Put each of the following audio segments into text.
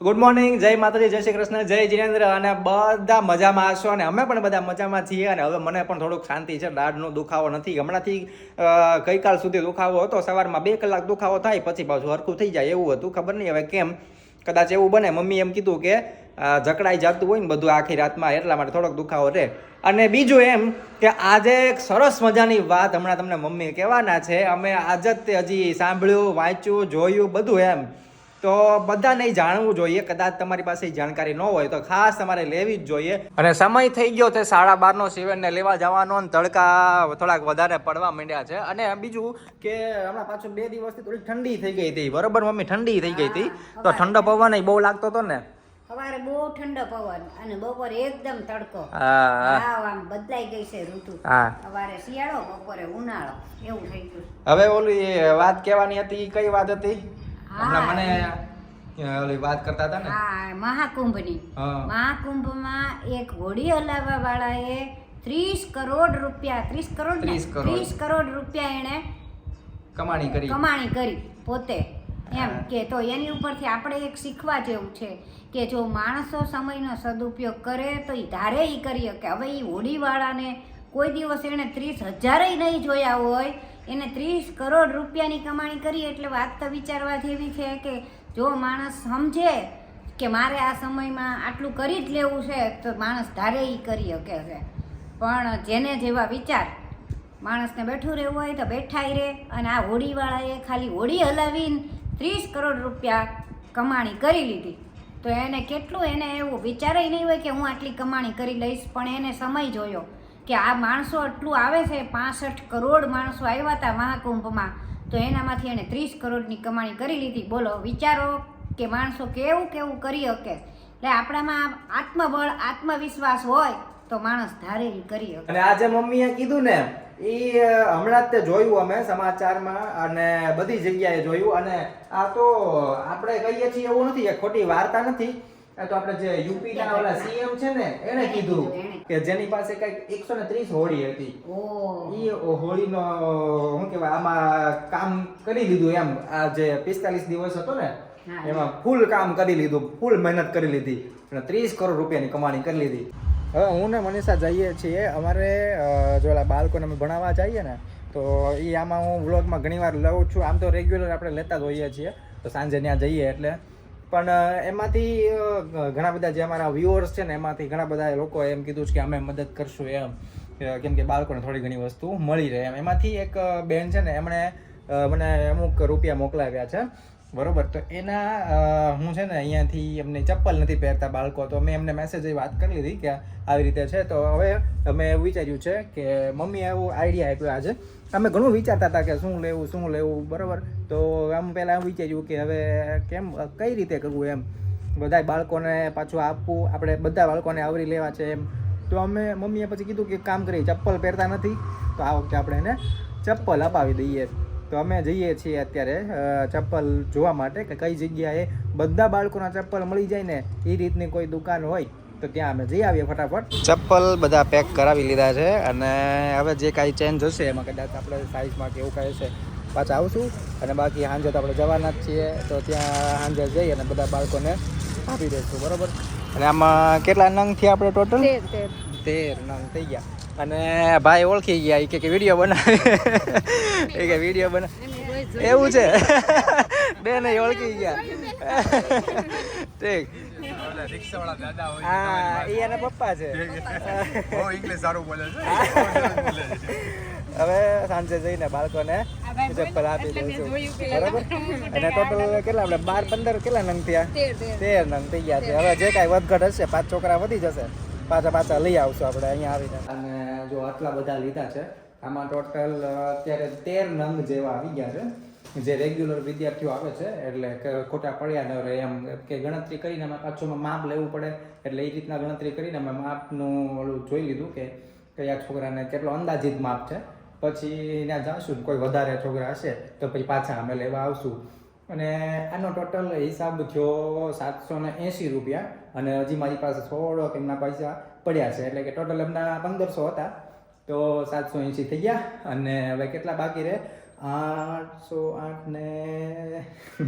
Good morning, જય માતાજી, જય શ્રી કૃષ્ણ, જય જીનેન્દ્ર. અને બધા મજામાં હશો અને અમે પણ બધા મજામાં છીએ. અને હવે મને પણ થોડુંક શાંતિ છે, દાઢનો દુખાવો નથી. હમણાંથી ગઈકાલ સુધી દુખાવો હતો, સવારમાં 2 કલાક દુખાવો થાય પછી પાછું હરખું થઈ જાય એવું હતું. ખબર નહીં હવે કેમ, કદાચ એવું બને. મમ્મી એમ કીધું કે જકડાઈ જતું હોય ને બધું આખી રાતમાં, એટલા માટે થોડોક દુખાવો રહે. અને બીજું એમ કે આજે એક સરસ મજાની વાત હમણાં તમને મમ્મી કહેવાના છે. અમે આજ જ તે હજી સાંભળ્યું, વાંચ્યું, જોયું બધું એમ. તો બધાને જાણવું જોઈએ. કદાચ તમારી પાસે જાણકારી ન હોય તો ખાસ તમારે લેવી જ જોઈએ. અને સમય થઈ ગયો છે 12:30 શિવેનને લેવા જવાનો, અને તડકા થોડાક વધારે પડવા માંડ્યા છે. અને બીજું કે હમણાં પાછું 2 દિવસથી થોડી ઠંડી થઈ ગઈ હતી. બરોબર મમ્મી, ઠંડી થઈ ગઈ હતી. તો ઠંડો પવન બહુ લાગતો હતો ને. સવારે બહુ ઠંડો પવન અને બપોરે એકદમ તડકો. આમ બદલાઈ ગઈ છે ઋતુ. સવારે શિયાળો, બપોરે ઉનાળો, એવું થઈ ગયું. હવે ઓલી વાત કહેવાની હતી, કઈ વાત હતી? હમણાં મને ઓલી વાત કરતા હતા ને, હા, મહાકુંભની. મહાકુંભમાં એક હોડી હલાવવા વાળાએ 30 કરોડ રૂપિયા 30 કરોડ રૂપિયા એને કમાણી કરી પોતે. એમ કે તો એની ઉપરથી આપણે એક શીખવા જેવું છે કે જો માણસો સમયનો સદુપયોગ કરે તો એ ધારે એ કરી શકે. હવે એ હોડીવાળાને કોઈ દિવસ એણે 30,000 નહીં જોયા હોય, એને 30 કરોડ રૂપિયાની કમાણી કરી. એટલે વાત તો વિચારવા જેવી છે કે જો માણસ સમજે કે મારે આ સમયમાં આટલું કરી જ લેવું છે તો માણસ ધારે એ કરી શકે છે. પણ જેને જેવા વિચાર, માણસને બેઠું રહેવું હોય તો બેઠાય રહે. અને આ હોડીવાળાએ ખાલી હોડી હલાવીને 30 કરોડ રૂપિયા કમાણી કરી લીધી. તો એને કેટલું, એને એવું વિચારેય નહીં હોય કે હું આટલી કમાણી કરી લઈશ. પણ એને સમય જોયો કે આ માણસો આટલું આવે છે. 65 કરોડ માણસો આવ્યા હતા મહાકુંભમાં, તો એનામાંથી એને 30 કરોડની કમાણી કરી લીધી. બોલો, વિચારો કે માણસો કેવું કેવું કરી શકે. એટલે આપણામાં આત્મબળ, આત્મવિશ્વાસ હોય તો માણસ ધારે કરી શકે. અને આજે મમ્મીએ કીધું ને, એ હમણાં જ તે જોયું અમે સમાચારમાં અને બધી જગ્યાએ જોયું. અને આ તો આપણે કહીએ છીએ એવું નથી, ખોટી વાર્તા નથી. તો આપણે જે યુપી ના ઓલા સીએમ છે ને, એને કીધું કે જેની પાસે કઈક 130 હોડી હતી, ઈ હોડીનો શું કહેવાય, આમાં કામ કરી લીધું એમ. આ જે 45 દિવસ હતો ને, એમાં ફૂલ કામ કરી લીધું, ફૂલ મહેનત કરી લીધી અને 30 કરોડ રૂપિયાની કમાણી કરી લીધી. હવે હું ને મનીષા જઈએ છીએ અમારે જો બાળકોને અમે ભણાવવા જઈએ ને, તો એ આમાં હું વ્લોગમાં ઘણીવાર લઉં છું. આમ તો રેગ્યુલર આપણે લેતા જ હોઈએ છીએ, તો સાંજે ત્યાં જઈએ એટલે. પણ એમાંથી ઘણા બધા જે અમારા વ્યુઅર્સ છે ને, એમાંથી ઘણા બધા લોકો એમ કીધું છે કે અમે મદદ કરશું એમ, કેમ કે બાળકોને થોડી ઘણી વસ્તુ મળી રહે એમ. એમાંથી એક બેન છે ને, એમણે મને અમુક રૂપિયા મોકલાવ્યા છે, બરોબર. તો એના હું છે ને અહીંયાથી એમને ચપ્પલ નથી પહેરતા બાળકો, તો મેં એમને મેસેજ વાત કરી લીધી કે આવી રીતે છે. તો હવે અમે એવું વિચાર્યું છે કે મમ્મી એવું આઈડિયા આપ્યો આજે. અમે ઘણું વિચારતા હતા કે શું લેવું, બરાબર. તો આમ પહેલાં એમ વિચાર્યું કે હવે કઈ રીતે કરવું એમ, બધા બાળકોને પાછું આપવું, આપણે બધા બાળકોને આવરી લેવા છે એમ. તો અમે મમ્મીએ પછી કીધું કે કામ કરીએ, ચપ્પલ પહેરતા નથી તો આ વખતે આપણે એને ચપ્પલ અપાવી દઈએ. તો અમે જઈએ છીએ અત્યારે ચપ્પલ જોવા માટે કે કઈ જગ્યાએ બધા બાળકોના ચપ્પલ મળી જાય ને, એ રીતની કોઈ દુકાન હોય તો ત્યાં અમે જઈ આવીએ ફટાફટ. ચપ્પલ બધા પેક કરાવી લીધા છે અને હવે જે કાંઈ ચેન્જ હશે એમાં કદાચ આપણે સાઇઝમાં કે એવું કાંઈ હશે પાછા આવશું. અને બાકી સાંજે તો આપણે જવાના જ છીએ, તો ત્યાં સાંજે જઈ અને બધા બાળકોને આપી દઈશું, બરાબર. અને આમાં કેટલા નંગ થયા આપણે ટોટલ? 13 નંગ થઈ ગયા. અને ભાઈ ઓળખી ગયા, એ કે વિડીયો બનાવે, એ કે વિડીયો બનાવે એવું છે. બેન ઓળખી ગયા, ઠીક. હા, એ એના પપ્પા છે. ઇંગ્લિશ સારું બોલે છે. હવે સાંજે જઈને બાળકોને ચપ્પલ આપી દઈશું, બરાબર. અને ટોટલ કેટલા આપણે 12-15 કેટલા નંગ થયા? 13 નંગ થઈ ગયા છે. હવે જે કાંઈ વધઘટ હશે, 5 છોકરા વધી જશે, પાછા લઈ આવશું આપણે અહીંયા આવીને. અને જો આટલા બધા લીધા છે, આમાં ટોટલ અત્યારે 13 નંગ જેવા આવી ગયા છે. જે રેગ્યુલર વિદ્યાર્થીઓ આવે છે, એટલે ખોટા પડ્યા ન રહે એમ, કે ગણતરી કરીને અમે પાછું માપ લેવું પડે, એટલે એ રીતના ગણતરી કરીને અમે માપનું ઓલું જોઈ લીધું કે કયા છોકરાને કેટલો અંદાજિત માપ છે. પછી ત્યાં જાશું, કોઈ વધારે છોકરા હશે તો પછી પાછા અમે લેવા આવશું. અને આનો ટોટલ હિસાબ થયો 780 રૂપિયા. અને હજી મારી પાસે થોડોક એમના પૈસા પડ્યા છે, એટલે કે ટોટલ એમના 1500 હતા, તો 780 થઈ ગયા. અને હવે કેટલા બાકી રહે? 808 ને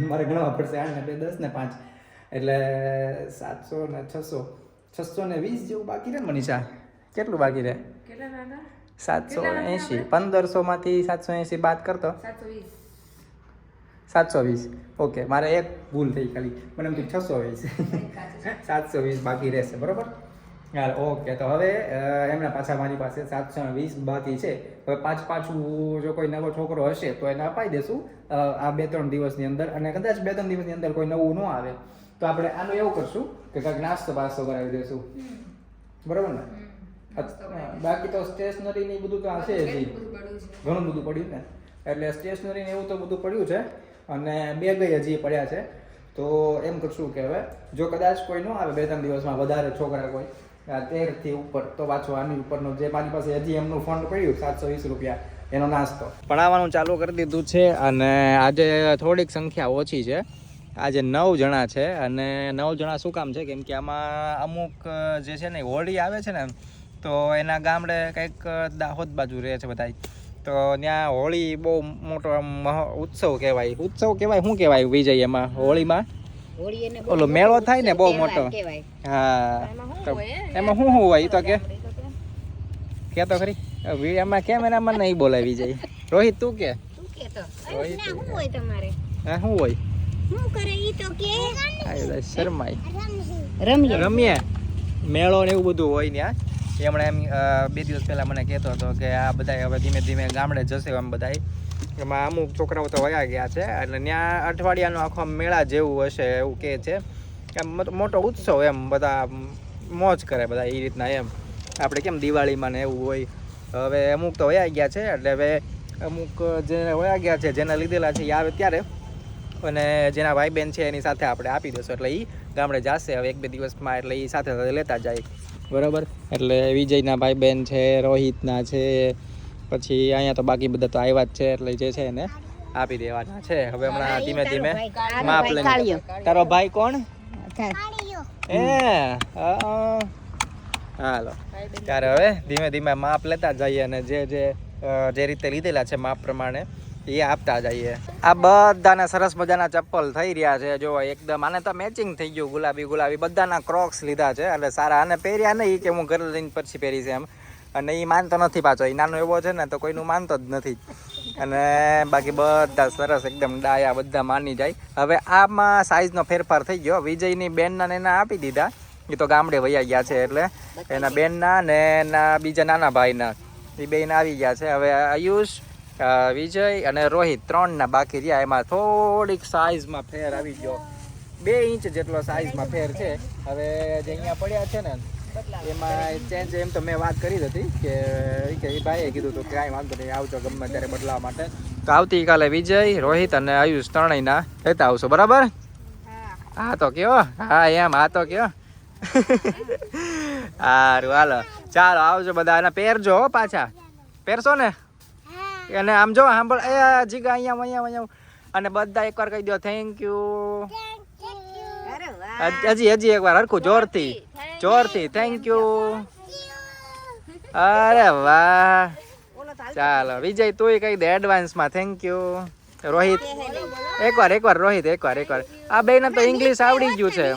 મારે ગણવા પડશે, 8 ને 2 10 ને 5 એટલે 700 ને 620 જેવું બાકી રહે મનીષા. કેટલું બાકી રહે? 780. 1500 માંથી 780 બાદ કરતો 720. ઓકે, મારે એક ભૂલ થઈ ખાલી, મને એમ 620. 720 બાકી રહેશે, બરોબર. યાર ઓકે, તો હવે એમના પાછા મારી પાસે 720 બાકી છે. હવે પાછું જો કોઈ નવો છોકરો હશે તો એને અપાઈ દેશું આ 2-3 દિવસની અંદર. અને કદાચ 2-3 દિવસની અંદર કોઈ નવું ન આવે તો આપણે આનું એવું કરશું કે કાંઈક નાસ્તો બાસ્તો કરાવી દઈશું, બરોબર ને? બાકી તો સ્ટેશનરી ને બધું તો આ છે જ, ઘણું બધું પડ્યું ને. એટલે સ્ટેશનરી ને એવું તો બધું પડ્યું છે અને બેગ હજી પડ્યા છે. તો એમ કરશું કે હવે જો કદાચ કોઈ ન આવે 2-3 દિવસમાં વધારે છોકરા કોઈ 13 થી ઉપર, તો પાછો આની ઉપરનો જે મારી પાસે હજી એમનું ફંડ પડ્યું 720 રૂપિયા એનો નાસ્તો પણ આવવાનું ચાલુ કરી દીધું છે. અને આજે થોડીક સંખ્યા ઓછી છે, આજે 9 જણા છે. અને 9 જણા શું કામ છે? કેમ કે આમાં અમુક જે છે ને હોળી આવે છે ને, તો એના ગામડે કંઈક દાહોદ બાજુ રહે છે બધા, તો ત્યાં હોળી બહુ મોટો ઉત્સવ કહેવાય. શું કહેવાય વિજય એમાં હોળીમાં? ઓલો મેળો થાય ને બહુ મોટો. હા, તો એમાં શું હોય તો કે તો ખરી એમાં કેમ એનામાં નહીં બોલાય વિજય. રોહિત તું કે હા શું હોય? શરમાય રમીએ મેળો ને એવું બધું હોય ત્યાં. એમણે એમ 2 દિવસ પહેલા મને કહેતો હતો કે આ બધા હવે ધીમે ધીમે ગામડે જશે એમ બધા. એમાં અમુક છોકરાઓ તો વયા ગયા છે, એટલે ત્યાં અઠવાડિયાનો આખો મેળા જેવું હશે એવું કહે છે. એમ મોટો ઉત્સવ, એમ બધા મોજ કરે બધા એ રીતના. એમ આપણે કેમ દિવાળીમાં ને એવું હોય. હવે અમુક તો વયા ગયા છે, એટલે હવે અમુક જે વયા ગયા છે જેને લીધેલા છે એ આવે ત્યારે, અને જેના ભાઈ બહેન છે એની સાથે આપણે આપી દઈશું. એટલે એ ગામડે જશે હવે 1-2 દિવસમાં, એટલે એ સાથે સાથે લેતા જાય, બરાબર. એટલે વિજયના ભાઈ બહેન છે, રોહિતના છે, પછી અહીંયા તો બાકી બધા તો આવ્યા જ છે, એટલે જે છે એને આપી દેવાના છે. હવે હમણાં ધીમે ધીમે માપ લઈને. તારો ભાઈ કોણ? હાલો, ત્યારે હવે ધીમે ધીમે માપ લેતા જઈએ અને જે રીતે લીધેલા છે માપ પ્રમાણે એ આપતા જઈએ. આ બધાના સરસ મજાના ચપ્પલ થઈ રહ્યા છે, જો એકદમ. આને તો મેચિંગ થઈ ગયું, ગુલાબી બધાના ક્રોક્સ લીધા છે. એટલે સારા. આને પહેર્યા નહીં કે હું ઘરે લઈને પછી પહેરીશ એમ, અને એ માનતો નથી પાછો. એ નાનો એવો છે ને તો કોઈનું માનતો જ નથી. અને બાકી બધા સરસ એકદમ ડાયા, બધા માની જાય. હવે આમાં સાઈઝનો ફેરફાર થઈ ગયો. વિજયની બેનના ને એના આપી દીધા, એ તો ગામડે વયા ગયા છે. એટલે એના બેનના ને એના બીજા નાના ભાઈના એ બેન આવી ગયા છે. હવે આયુષ, વિજય અને રોહિત 3ના બાકી રહ્યા. એમાં થોડીક સાઈઝમાં ફેર આવી ગયો, 2 ઇંચ જેટલો સાઈઝમાં ફેર છે. હવે જે અહીંયા પડ્યા છે ને એમાં ચેન્જ એમ તો મેં વાત કરી હતી કે એ ભાઈએ કીધું હતું કે કાંઈ વાંધો નહીં, આવજો ગમે ત્યારે બદલાવા માટે. તો આવતીકાલે વિજય, રોહિત અને આયુષ 3ના લેતા આવશો, બરાબર? હા તો કયો, હા એમ, હા તો કયો. સારું, હાલો ચાલો આવજો બધા. અને પહેરજો પાછા, પહેરશો ને? અને આમ જો સાંભળ, એ જીગા અહીંયા. અને બધા એકવાર કહી દો થેન્ક યુ. હજી એકવાર હરખું જોરથી થેન્ક યુ. અરે વાહ, ચાલો વિજય તુંય કહી દે એડવાન્સમાં થેન્ક યુ. રોહિત એકવાર રોહિત એકવાર. આ બેન તો ઇંગ્લિશ આવડી ગયું છે.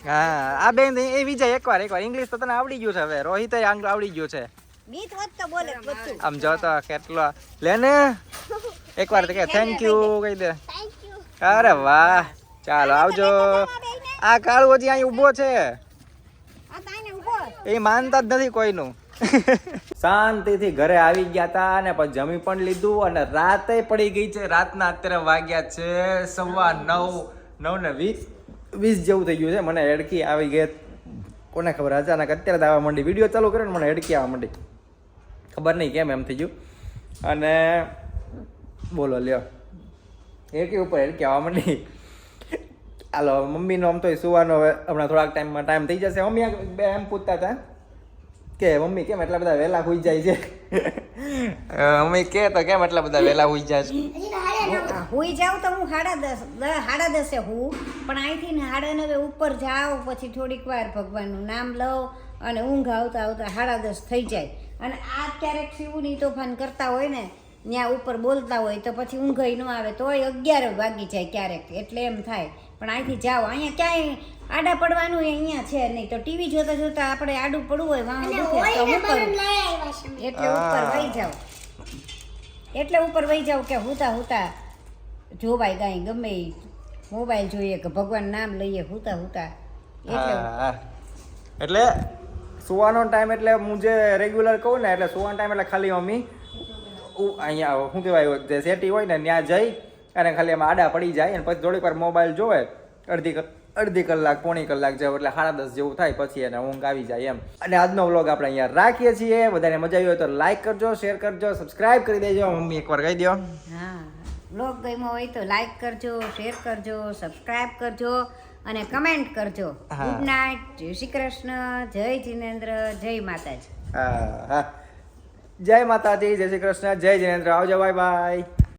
હા, આ બેન એ વિજય એકવાર ઇંગ્લિશ તો તને આવડી ગયું છે. હવે રોહિત આવડી ગયું છે. આમ જો તો કેટલો લે ને, એકવાર તો કે થેન્ક યુ કહી દે. અરે વાહ, ચાલો આવજો. આ કાળુ હજી અહીં ઊભો છે, એ માનતા જ નથી કોઈનું. શાંતિથી ઘરે આવી ગયા હતા અને પછી જમી પણ લીધું અને રાતે પડી ગઈ છે. રાતના અત્યારે વાગ્યા છે 9:20 જેવું થઈ ગયું છે. મને હેડકી આવી ગઈ, કોને ખબર, અચાનક અત્યારે જ આવવા માંડી. વિડીયો ચાલુ કર્યો ને મને હેડકી આવવા માંડી, ખબર નહીં કેમ એમ થઈ ગયું. અને બોલો લ્યો, હેડકી ઉપર હેડકી આવવા માંડી. હાલો, મમ્મીનો આમ તો સુવાનો હવે હમણાં થોડાક ટાઈમમાં ટાઈમ થઈ જશે. મમ્મી એમ પૂછતા હતા કે મમ્મી કેમ એટલા બધા વહેલા સુઈ જાય છે? મમ્મી કે તો કેમ એટલા બધા વહેલા સુઈ જાય છે? હુઈ જાઉં તો હું 10:30 હું, પણ અહીંથી ને 9:30 ઉપર જાઉં, પછી થોડીક વાર ભગવાનનું નામ લઉં અને ઊંઘ આવતા 10:30 થઈ જાય. અને આ ક્યારેક શિવની તોફાન કરતા હોય ને, ત્યાં ઉપર બોલતા હોય તો પછી ઊંઘ ન આવે, તોય 11 વાગી જાય ક્યારેક. એટલે એમ થાય પણ અહીંથી જાઓ, અહીંયા ક્યાંય આડા પડવાનું અહીંયા છે નહીં, તો ટીવી જોતા જોતા આપણે આડું પડવું હોય વાં દુખે તો હું કરું એટલે ઉપર વહી જાઓ, એટલે ઉપર વહી જાવ કે હુતા હુતા જોવાય કાંઈ ગમે ઈ. મોબાઈલ જોઈએ કે ભગવાન નામ લઈએ હુતા હુતા એટલે સુવાનો ટાઈમ એટલે હું જે રેગ્યુલર કહું ને એટલે સુવાનો ટાઈમ એટલે ખાલી મમ્મી અહીંયા શું કહેવાય જે સેટી હોય ને ત્યાં જઈ અને ખાલી એમાં આડા પડી જાય અને પછી થોડીક વાર મોબાઈલ જોવે અડધી કલાક પોણી કલાક જેવું એટલે 10:30 જેવું થાય પછી એને ઊંઘ આવી જાય એમ. અને આજનો વ્લોગ આપણે અહીંયા રાખીએ છીએ. બધાને મજા આવી હોય તો લાઈક કરજો, શેર કરજો, સબસ્ક્રાઇબ કરી દેજો. મમ્મી એકવાર કહી દો. હા, વ્લોગ ગમ્યો હોય તો લાઈક કરજો, શેર કરજો, સબસ્ક્રાઇબ કરજો અને કમેન્ટ કરજો. ગુડ નાઇટ, જય શ્રી કૃષ્ણ, જય જિનેન્દ્ર, જય માતાજી. હા, જય માતાજી, જય શ્રી કૃષ્ણ, જય જિનેન્દ્ર. આવજો, બાય બાય.